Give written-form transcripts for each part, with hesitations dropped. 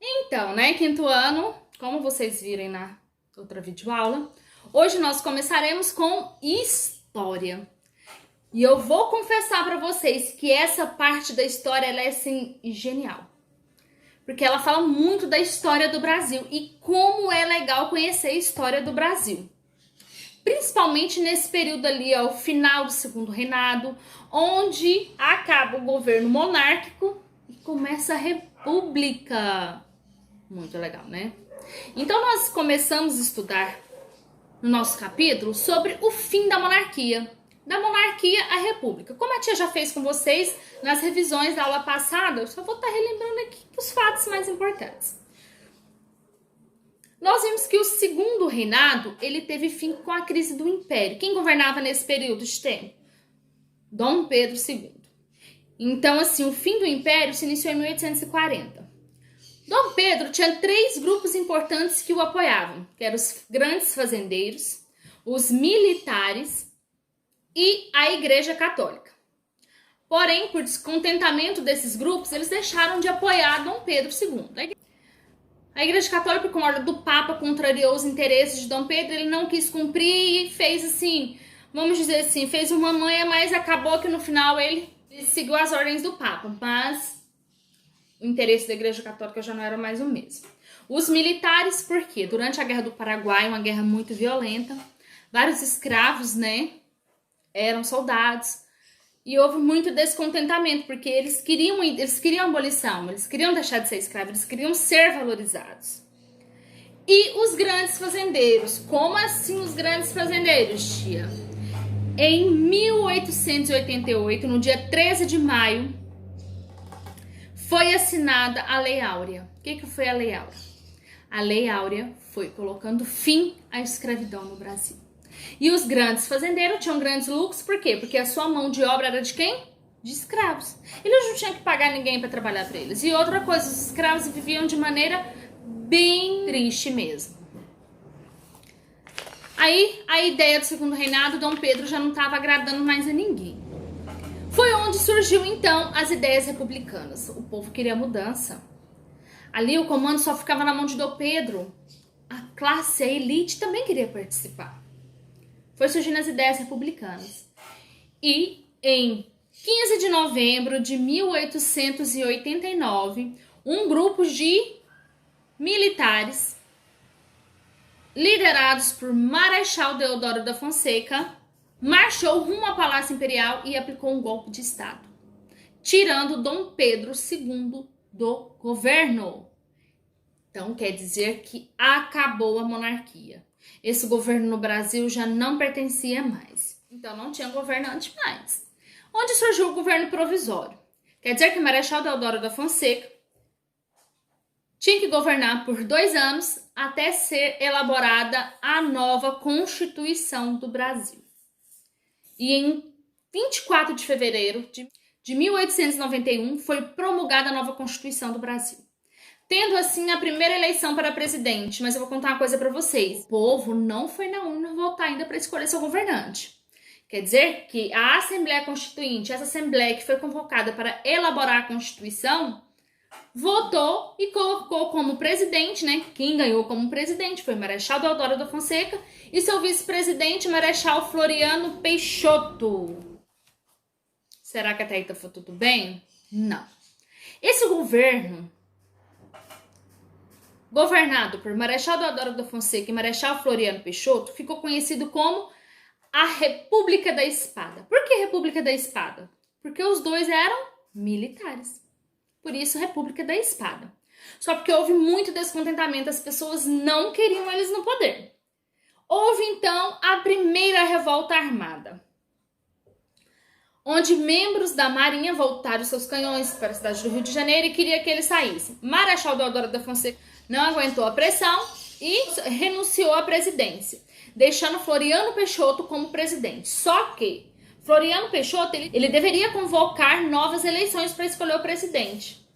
Então, né, quinto ano, como vocês viram na outra videoaula, hoje nós começaremos com história. E eu vou confessar para vocês que essa parte da história ela é assim genial. Porque ela fala muito da história do Brasil e como é legal conhecer a história do Brasil. Principalmente nesse período ali, ó, o final do Segundo Reinado, onde acaba o governo monárquico e começa a república. Muito legal, né? Então nós começamos a estudar no nosso capítulo sobre o fim da monarquia à república. Como a tia já fez com vocês nas revisões da aula passada, eu só vou estar relembrando aqui os fatos mais importantes. Nós vimos que o segundo reinado, ele teve fim com a crise do império. Quem governava nesse período de tempo? Dom Pedro II. Então, assim, o fim do império se iniciou em 1840. Dom Pedro tinha 3 grupos importantes que o apoiavam, que eram os grandes fazendeiros, os militares e a Igreja Católica. Porém, por descontentamento desses grupos, eles deixaram de apoiar Dom Pedro II. A Igreja Católica, com a ordem do Papa, contrariou os interesses de Dom Pedro, ele não quis cumprir e fez assim, vamos dizer assim, fez uma manha, mas acabou que no final ele seguiu as ordens do Papa, mas o interesse da Igreja Católica já não era mais o mesmo. Os militares, por quê? Durante a Guerra do Paraguai, uma guerra muito violenta, vários escravos, né, eram soldados, e houve muito descontentamento, porque eles queriam abolição, eles queriam deixar de ser escravos, eles queriam ser valorizados. E os grandes fazendeiros, como assim os grandes fazendeiros, tia? Em 1888, no dia 13 de maio, foi assinada a Lei Áurea. O que foi a Lei Áurea? A Lei Áurea foi colocando fim à escravidão no Brasil. E os grandes fazendeiros tinham grandes lucros, por quê? Porque a sua mão de obra era de quem? De escravos. Eles não tinham que pagar ninguém para trabalhar para eles. E outra coisa, os escravos viviam de maneira bem triste mesmo. Aí, a ideia do segundo reinado, Dom Pedro já não estava agradando mais a ninguém. Foi onde surgiu, então, as ideias republicanas. O povo queria mudança. Ali, o comando só ficava na mão de Dom Pedro. A classe, a elite, também queria participar. Foi surgindo as ideias republicanas. E em 15 de novembro de 1889, um grupo de militares, liderados por Marechal Deodoro da Fonseca, marchou rumo ao Palácio Imperial e aplicou um golpe de Estado, tirando Dom Pedro II do governo. Então, quer dizer que acabou a monarquia. Esse governo no Brasil já não pertencia mais. Então, não tinha governante mais. Onde surgiu o governo provisório? Quer dizer que Marechal Deodoro da Fonseca tinha que governar por 2 anos até ser elaborada a nova Constituição do Brasil. E em 24 de fevereiro de 1891 foi promulgada a nova Constituição do Brasil. Tendo assim a primeira eleição para presidente, mas eu vou contar uma coisa para vocês. O povo não foi na urna votar ainda para escolher seu governante. Quer dizer que a Assembleia Constituinte, essa Assembleia que foi convocada para elaborar a Constituição, votou e colocou como presidente, né? Quem ganhou como presidente foi Marechal Deodoro da Fonseca e seu vice-presidente, Marechal Floriano Peixoto. Será que até aí tá tudo bem? Não. Esse governo, governado por Marechal Deodoro da Fonseca e Marechal Floriano Peixoto, ficou conhecido como a República da Espada. Por que República da Espada? Porque os dois eram militares. Por isso, República da Espada. Só porque houve muito descontentamento, as pessoas não queriam eles no poder. Houve, então, a primeira revolta armada, onde membros da Marinha voltaram seus canhões para a cidade do Rio de Janeiro e queria que eles saíssem. Marechal Deodoro da Fonseca não aguentou a pressão e renunciou à presidência, deixando Floriano Peixoto como presidente. Só que Floriano Peixoto ele deveria convocar novas eleições para escolher o presidente.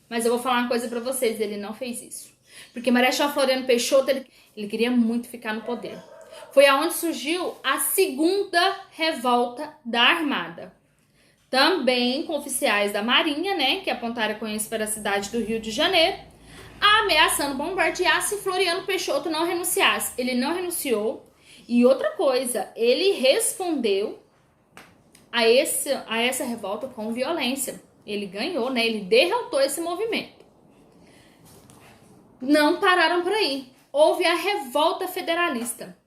Mas eu vou falar uma coisa para vocês, ele não fez isso. Porque Marechal Floriano Peixoto ele queria muito ficar no poder. Foi aonde surgiu a segunda revolta da Armada. Também com oficiais da Marinha, né, que apontaram com isso para a cidade do Rio de Janeiro. ameaçando bombardear se Floriano Peixoto não renunciasse. Ele não renunciou. E outra coisa, ele respondeu a essa revolta com violência. Ele ganhou, né? Ele derrotou esse movimento. Não pararam por aí. Houve a revolta federalista.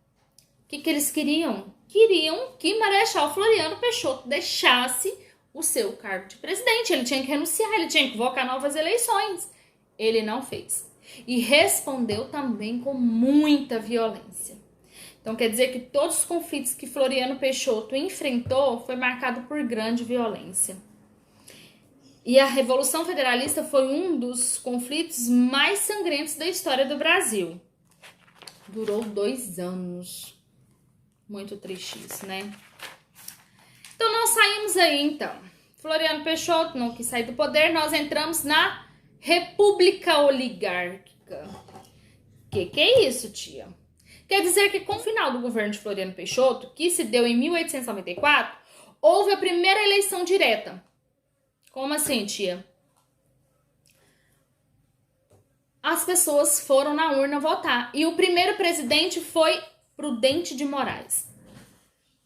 O que eles queriam? Queriam que Marechal Floriano Peixoto deixasse o seu cargo de presidente. Ele tinha que renunciar, ele tinha que convocar novas eleições. Ele não fez. E respondeu também com muita violência. Então quer dizer que todos os conflitos que Floriano Peixoto enfrentou foi marcado por grande violência. E a Revolução Federalista foi um dos conflitos mais sangrentos da história do Brasil. Durou 2 anos. Muito triste isso, né? Então nós saímos aí, então. Floriano Peixoto não quis sair do poder, nós entramos na República Oligárquica. Que é isso, tia? Quer dizer que com o final do governo de Floriano Peixoto, que se deu em 1894, houve a primeira eleição direta. Como assim, tia? As pessoas foram na urna votar. E o primeiro presidente foi Prudente de Moraes.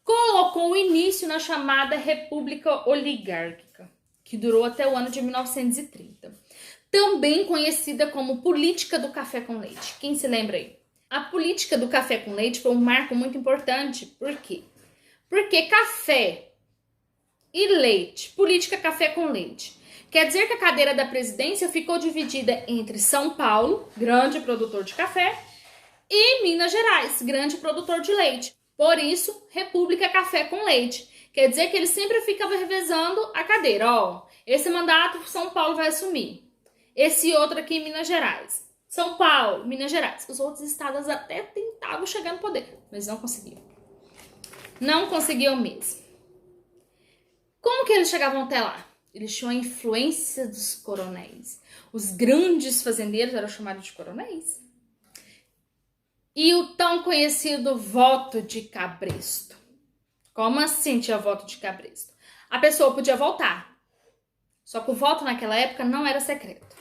Colocou o início na chamada República Oligárquica, que durou até o ano de 1930. Também conhecida como política do café com leite. Quem se lembra aí? A política do café com leite foi um marco muito importante. Por quê? Porque café e leite, política café com leite, quer dizer que a cadeira da presidência ficou dividida entre São Paulo, grande produtor de café, e Minas Gerais, grande produtor de leite. Por isso, República Café com Leite. Quer dizer que ele sempre ficava revezando a cadeira. Ó, esse mandato São Paulo vai assumir. Esse outro aqui em Minas Gerais. São Paulo, Minas Gerais. Os outros estados até tentavam chegar no poder, mas não conseguiam. Não conseguiam mesmo. Como que eles chegavam até lá? Eles tinham a influência dos coronéis. Os grandes fazendeiros eram chamados de coronéis. E o tão conhecido voto de cabresto. Como assim tinha voto de cabresto? A pessoa podia votar. Só que o voto naquela época não era secreto.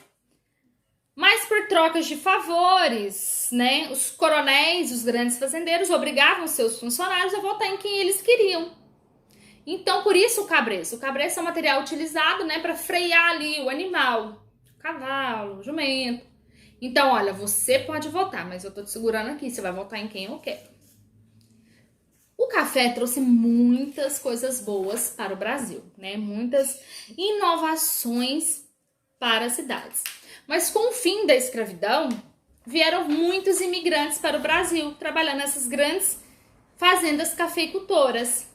Mas por trocas de favores, né, os coronéis, os grandes fazendeiros, obrigavam seus funcionários a votar em quem eles queriam. Então, por isso o cabresto. O cabresto é um material utilizado, né, para frear ali o animal. O cavalo, o jumento. Então, olha, você pode votar, mas eu tô te segurando aqui. Você vai votar em quem eu quero. O café trouxe muitas coisas boas para o Brasil, né? Muitas inovações para as cidades. Mas com o fim da escravidão, vieram muitos imigrantes para o Brasil, trabalhando nessas grandes fazendas cafeicultoras.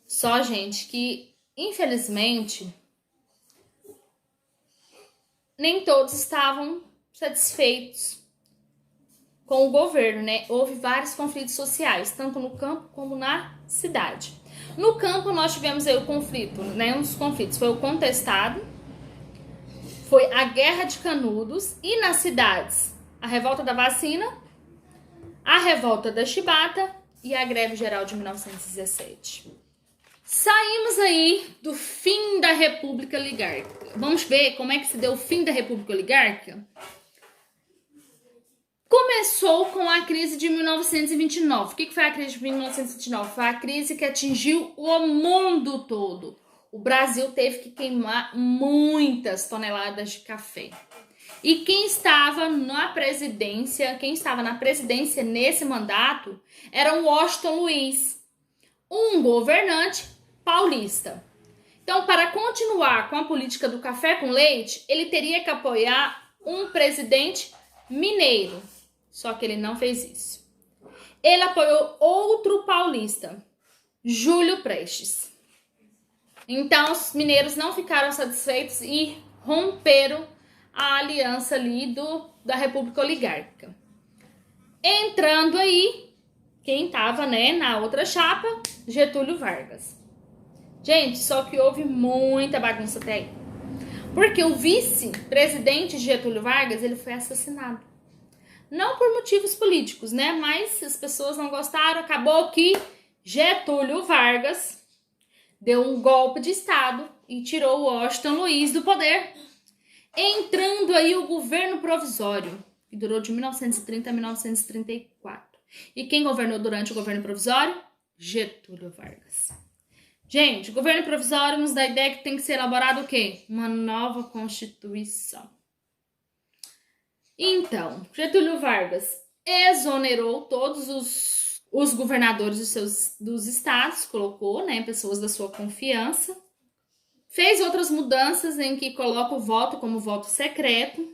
Só, gente, que infelizmente nem todos estavam satisfeitos com o governo, né? Houve vários conflitos sociais, tanto no campo como na cidade. No campo nós tivemos aí o conflito, né? Um dos conflitos foi o contestado, foi a Guerra de Canudos, e nas cidades a revolta da vacina, a revolta da chibata e a greve geral de 1917. Saímos aí do fim da República Oligárquica. Vamos ver como é que se deu o fim da República Oligárquica? Começou com a crise de 1929. O que foi a crise de 1929? Foi a crise que atingiu o mundo todo. O Brasil teve que queimar muitas toneladas de café. E quem estava na presidência nesse mandato era o Washington Luiz, um governante paulista. Então, para continuar com a política do café com leite, ele teria que apoiar um presidente mineiro. Só que ele não fez isso. Ele apoiou outro paulista, Júlio Prestes. Então, os mineiros não ficaram satisfeitos e romperam a aliança ali da República Oligárquica. Entrando aí, quem estava, né, na outra chapa, Getúlio Vargas. Gente, só que houve muita bagunça até aí. Porque o vice-presidente Getúlio Vargas, ele foi assassinado. Não por motivos políticos, né? Mas as pessoas não gostaram. Acabou que Getúlio Vargas deu um golpe de Estado e tirou o Washington Luiz do poder. Entrando aí o governo provisório, que durou de 1930 a 1934. E quem governou durante o governo provisório? Getúlio Vargas. Gente, o governo provisório nos dá a ideia que tem que ser elaborado o quê? Uma nova Constituição. Então, Getúlio Vargas exonerou todos os governadores dos estados, colocou, né, pessoas da sua confiança. Fez outras mudanças em que coloca o voto como voto secreto.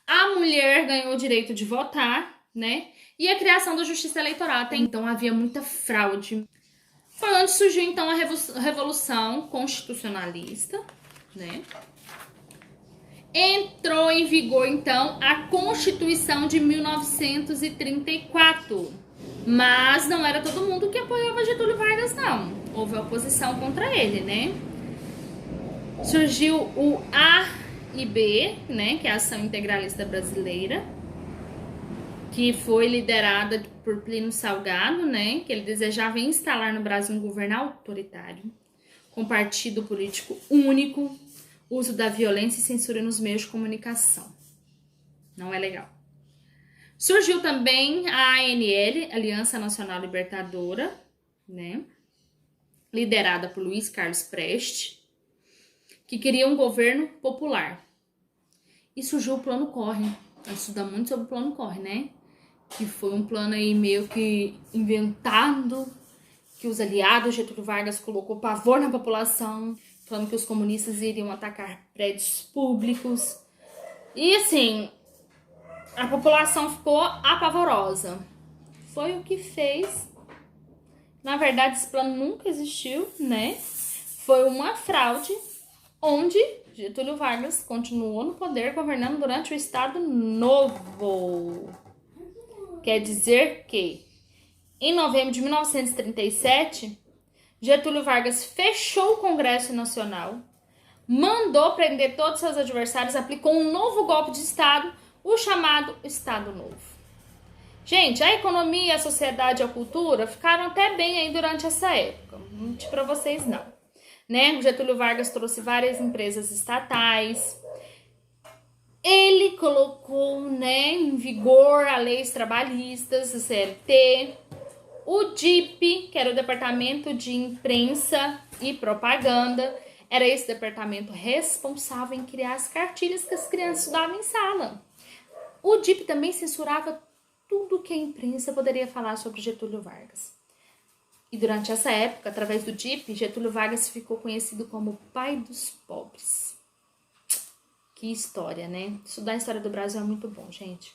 A mulher ganhou o direito de votar, né? E a criação da justiça eleitoral. Até então havia muita fraude. Foi onde surgiu então a Revolução Constitucionalista, né? Entrou em vigor então a Constituição de 1934. Mas não era todo mundo que apoiava Getúlio Vargas, não. Houve oposição contra ele, né? Surgiu o AIB, né, que é a Ação Integralista Brasileira, que foi liderada por Plínio Salgado, né, que ele desejava instalar no Brasil um governo autoritário, com partido político único, uso da violência e censura nos meios de comunicação. Não é legal. Surgiu também a ANL, Aliança Nacional Libertadora, né, liderada por Luiz Carlos Prestes, que queria um governo popular. E surgiu o Plano Collor. A gente estuda muito sobre o Plano Collor, né? Que foi um plano aí meio que inventado, que os aliados de Getúlio Vargas colocou pavor na população, falando que os comunistas iriam atacar prédios públicos. E assim, a população ficou apavorosa. Foi o que fez. Na verdade, esse plano nunca existiu, né? Foi uma fraude, onde Getúlio Vargas continuou no poder, governando durante o Estado Novo. Quer dizer que, em novembro de 1937, Getúlio Vargas fechou o Congresso Nacional, mandou prender todos seus adversários, aplicou um novo golpe de Estado, o chamado Estado Novo. Gente, a economia, a sociedade e a cultura ficaram até bem aí durante essa época. Não menti pra vocês, não. Né? O Getúlio Vargas trouxe várias empresas estatais. Ele colocou, né, em vigor a leis trabalhistas, o CLT. O DIP, que era o Departamento de Imprensa e Propaganda, era esse departamento responsável em criar as cartilhas que as crianças estudavam em sala. O DIP também censurava tudo que a imprensa poderia falar sobre Getúlio Vargas. E durante essa época, através do DIP, Getúlio Vargas ficou conhecido como o pai dos pobres. Que história, né? Estudar a história do Brasil é muito bom, gente.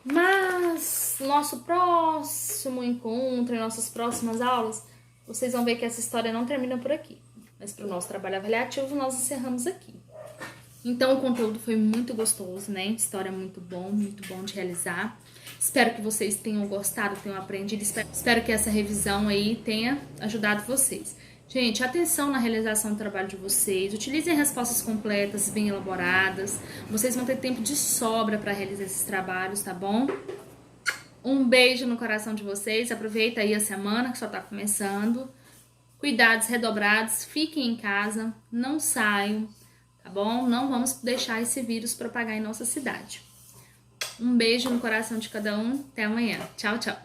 Mas, nosso próximo encontro, nossas próximas aulas, vocês vão ver que essa história não termina por aqui. Mas para o nosso trabalho avaliativo, nós encerramos aqui. Então, o conteúdo foi muito gostoso, né? História muito bom de realizar. Espero que vocês tenham gostado, tenham aprendido. Espero que essa revisão aí tenha ajudado vocês. Gente, atenção na realização do trabalho de vocês. Utilizem respostas completas, bem elaboradas. Vocês vão ter tempo de sobra para realizar esses trabalhos, tá bom? Um beijo no coração de vocês. Aproveita aí a semana que só tá começando. Cuidados redobrados. Fiquem em casa. Não saiam, tá bom? Não vamos deixar esse vírus propagar em nossa cidade. Um beijo no coração de cada um. Até amanhã. Tchau, tchau.